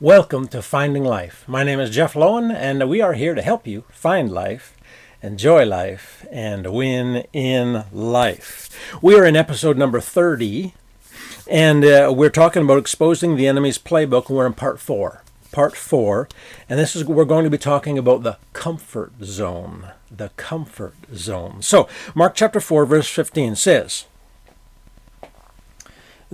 Welcome to Finding Life. My name is Jeff Lowen, and we are here to help you find life, enjoy life, and win in life. We are in episode number 30, and we're talking about exposing the enemy's playbook, and we're in part 4. And we're going to be talking about the comfort zone. The comfort zone. So, Mark chapter 4, verse 15 says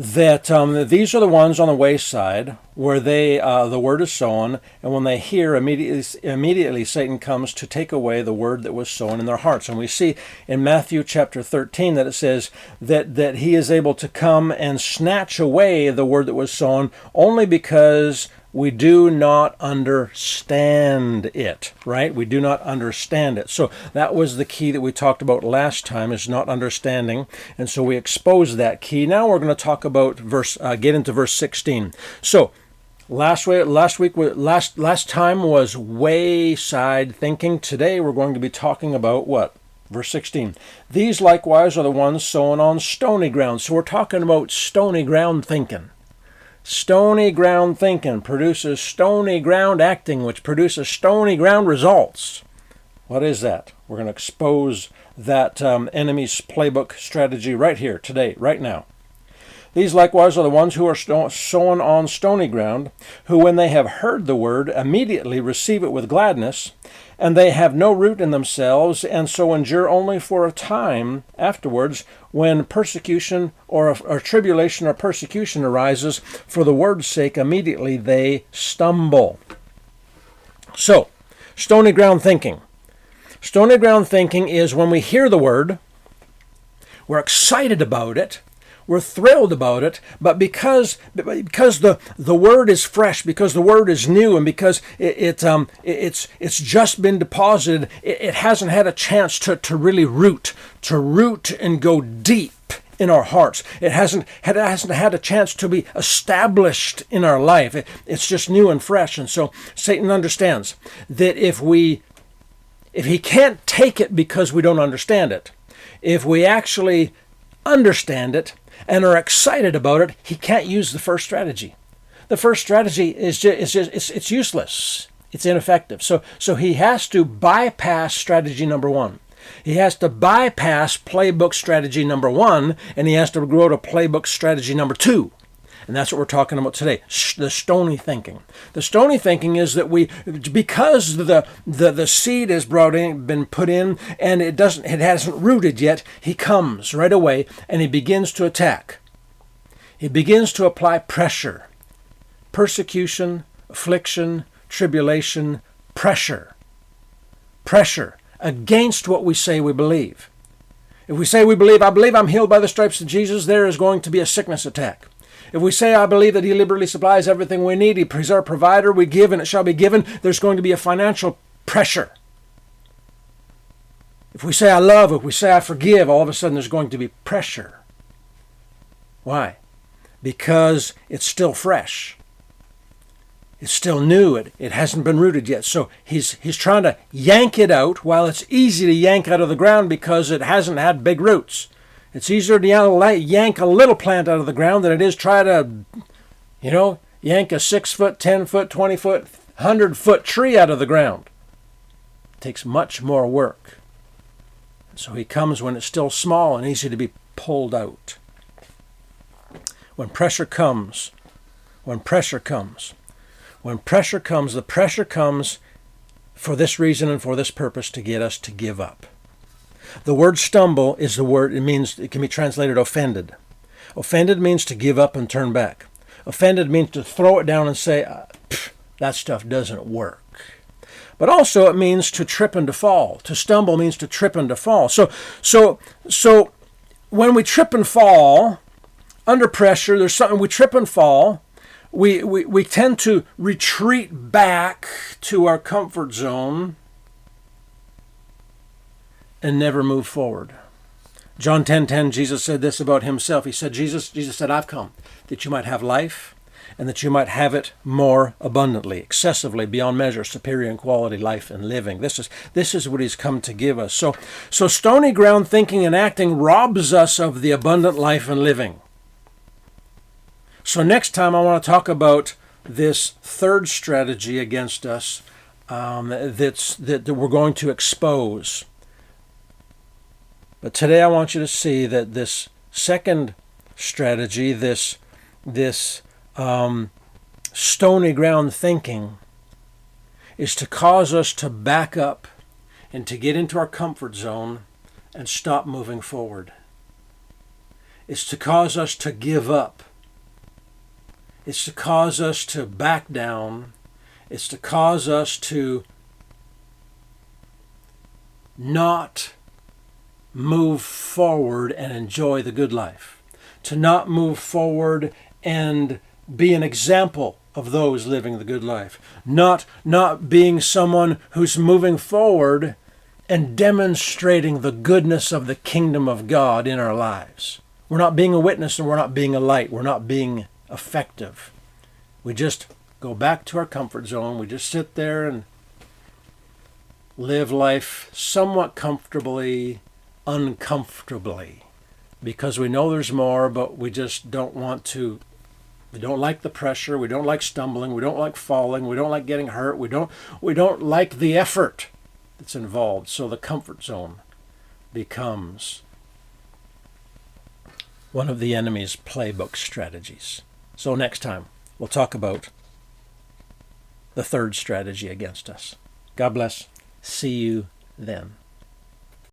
that these are the ones on the wayside where the word is sown, and when they hear, immediately Satan comes to take away the word that was sown in their hearts. And we see in Matthew chapter 13 that it says that he is able to come and snatch away the word that was sown only because we do not understand it, right? We do not understand it. So that was the key that we talked about last time, is not understanding. And so we exposed that key. Now we're going to talk about get into verse 16. So last time was wayside thinking. Today we're going to be talking about what? Verse 16. These likewise are the ones sown on stony ground. So we're talking about stony ground thinking. Stony ground thinking produces stony ground acting, which produces stony ground results. What is that? We're going to expose that enemy's playbook strategy right here, today, right now. These likewise are the ones who are sown on stony ground, who when they have heard the word immediately receive it with gladness, and they have no root in themselves, and so endure only for a time afterwards, when persecution or tribulation or persecution arises for the word's sake, immediately they stumble. So, stony ground thinking. Stony ground thinking is when we hear the word, we're excited about it, we're thrilled about it, but because the word is fresh, because the word is new, and because it's just been deposited, it hasn't had a chance to really root and go deep in our hearts. It hasn't had a chance to be established in our life. It's just new and fresh, and so Satan understands that if he can't take it because we don't understand it, if we actually understand it and are excited about it, he can't use the first strategy. The first strategy is it's useless. It's ineffective. So he has to bypass strategy number 1. He has to bypass playbook strategy number 1, and he has to go to playbook strategy number 2. And that's what we're talking about today, the stony thinking. The stony thinking is that because the seed has been put in and it hasn't rooted yet, he comes right away and he begins to attack. He begins to apply pressure, persecution, affliction, tribulation, pressure against what we say we believe. If we say I believe I'm healed by the stripes of Jesus, there is going to be a sickness attack. If we say, I believe that he liberally supplies everything we need, he's our provider, we give and it shall be given, there's going to be a financial pressure. If we say, I love, if we say, I forgive, all of a sudden there's going to be pressure. Why? Because it's still fresh. It's still new. It hasn't been rooted yet. So he's trying to yank it out while it's easy to yank out of the ground because it hasn't had big roots. It's easier to yank a little plant out of the ground than it is try to, yank a 6 foot, 10 foot, 20 foot, 100 foot tree out of the ground. It takes much more work. So he comes when it's still small and easy to be pulled out. When pressure comes, the pressure comes for this reason and for this purpose, to get us to give up. The word stumble is the word, it can be translated offended. Offended means to give up and turn back. Offended means to throw it down and say, that stuff doesn't work. But also it means to trip and to fall. To stumble means to trip and to fall. So when we trip and fall, under pressure, there's something, we trip and fall, we tend to retreat back to our comfort zone and never move forward. John 10:10, Jesus said this about himself. He said, Jesus said, I've come that you might have life and that you might have it more abundantly, excessively, beyond measure, superior in quality, life and living. This is what he's come to give us. So stony ground thinking and acting robs us of the abundant life and living. So next time I want to talk about this third strategy against us that we're going to expose. But today I want you to see that this second strategy, this stony ground thinking, is to cause us to back up and to get into our comfort zone and stop moving forward. It's to cause us to give up. It's to cause us to back down. It's to cause us to not move forward and enjoy the good life. To not move forward and be an example of those living the good life. Not being someone who's moving forward and demonstrating the goodness of the kingdom of God in our lives. We're not being a witness and we're not being a light. We're not being effective. We just go back to our comfort zone. We just sit there and live life somewhat comfortably, uncomfortably, because we know there's more, but we just don't want to. We don't like the pressure. We don't like stumbling. We don't like falling. We don't like getting hurt. We don't like the effort that's involved. So the comfort zone becomes one of the enemy's playbook strategies. So next time, we'll talk about the third strategy against us. God bless. See you then.